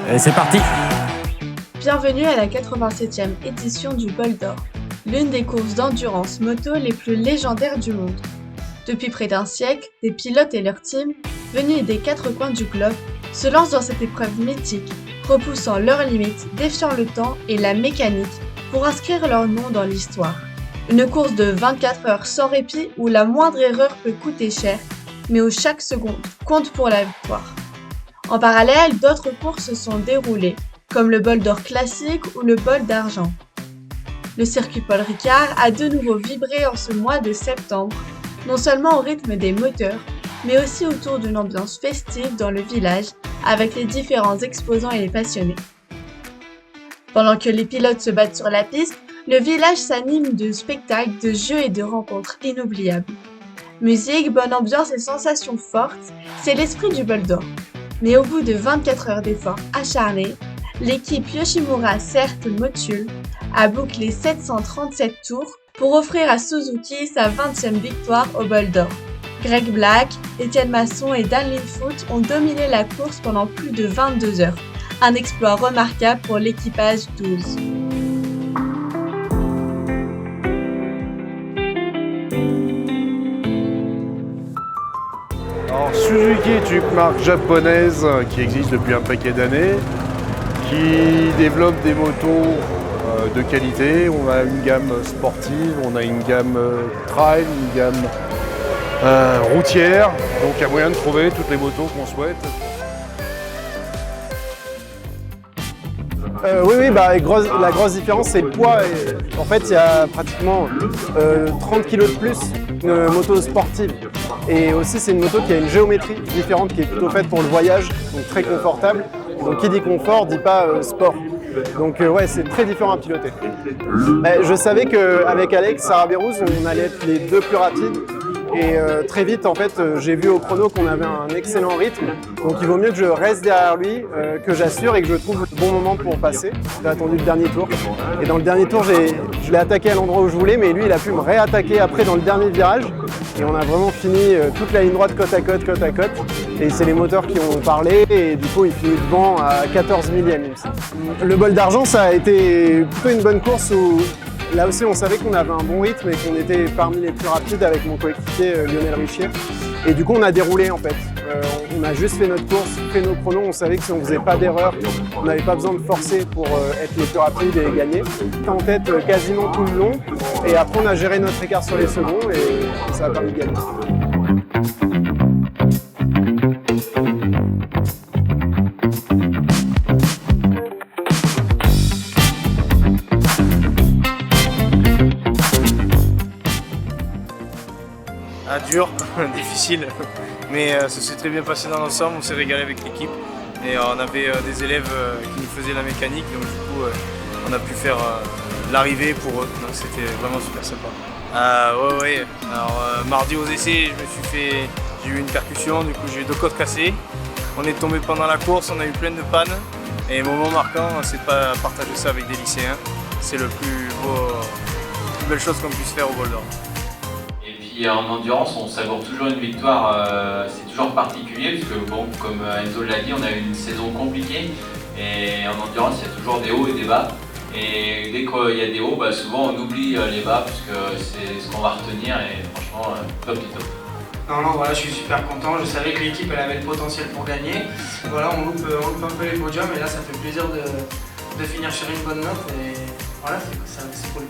Et c'est parti! Bienvenue à la 87e édition du Bol d'Or, l'une des courses d'endurance moto les plus légendaires du monde. Depuis près d'un siècle, des pilotes et leurs teams, venus des quatre coins du globe, se lancent dans cette épreuve mythique, repoussant leurs limites, défiant le temps et la mécanique pour inscrire leur nom dans l'histoire. Une course de 24 heures sans répit où la moindre erreur peut coûter cher, mais où chaque seconde compte pour la victoire. En parallèle, d'autres courses se sont déroulées, comme le Bol d'Or classique ou le Bol d'Argent. Le circuit Paul Ricard a de nouveau vibré en ce mois de septembre, non seulement au rythme des moteurs, mais aussi autour d'une ambiance festive dans le village avec les différents exposants et les passionnés. Pendant que les pilotes se battent sur la piste, le village s'anime de spectacles, de jeux et de rencontres inoubliables. Musique, bonne ambiance et sensations fortes, c'est l'esprit du Bol d'Or. Mais au bout de 24 heures d'efforts acharnés, l'équipe Yoshimura Cert Motul a bouclé 737 tours pour offrir à Suzuki sa 20e victoire au Bol d'Or. Greg Black, Étienne Masson et Dan Linfoot ont dominé la course pendant plus de 22 heures. Un exploit remarquable pour l'équipage 12. Alors, Suzuki est une marque japonaise qui existe depuis un paquet d'années, qui développe des motos de qualité. On a une gamme sportive, on a une gamme trail, une gamme routière, donc il y a moyen de trouver toutes les motos qu'on souhaite. Oui, la grosse différence c'est le poids. En fait, il y a pratiquement 30 kg de plus une moto sportive. Et aussi, c'est une moto qui a une géométrie différente, qui est plutôt faite pour le voyage, donc très confortable. Donc qui dit confort, dit pas sport. Donc ouais, c'est très différent à piloter. Je savais qu'avec Alex Sarabérouz, on allait être les deux plus rapides. Et très vite, en fait, j'ai vu au chrono qu'on avait un excellent rythme. Donc il vaut mieux que je reste derrière lui, que j'assure et que je trouve le bon moment pour passer. J'ai attendu le dernier tour. Et dans le dernier tour, je l'ai attaqué à l'endroit où je voulais, mais lui, il a pu me réattaquer après dans le dernier virage. Et on a vraiment fini toute la ligne droite côte à côte, côte à côte. Et c'est les moteurs qui ont parlé. Et du coup, il finit devant à 14 millième. Le Bol d'Argent, ça a été plutôt une bonne course où là aussi, on savait qu'on avait un bon rythme et qu'on était parmi les plus rapides avec mon coéquipier Lionel Richier. Et du coup, on a déroulé en fait. On a juste fait notre course, fait nos chronos. On savait que si on ne faisait pas d'erreur, on n'avait pas besoin de forcer pour être les plus rapides et gagner. On était en tête quasiment tout le long. Et après, on a géré notre écart sur les seconds et ça a permis de gagner. Dur, difficile, mais ça s'est très bien passé dans l'ensemble, on s'est régalé avec l'équipe et on avait des élèves qui nous faisaient la mécanique, donc du coup on a pu faire l'arrivée pour eux, donc c'était vraiment super sympa. Ouais, alors mardi aux essais j'ai eu une percussion, du coup j'ai eu 2 côtes cassées, on est tombé pendant la course, on a eu plein de pannes et moment marquant c'est de partager ça avec des lycéens, c'est la plus belle chose qu'on puisse faire au Bol d'Or. Et en endurance, on savoure toujours une victoire, c'est toujours particulier parce que bon, comme Enzo l'a dit, on a eu une saison compliquée et en endurance, il y a toujours des hauts et des bas. Et dès qu'il y a des hauts, souvent on oublie les bas parce que c'est ce qu'on va retenir et franchement, top du top. Non, voilà, je suis super content, je savais que l'équipe elle avait le potentiel pour gagner. Voilà, on loupe un peu les podiums et là ça fait plaisir de finir sur une bonne note et voilà, c'est cool.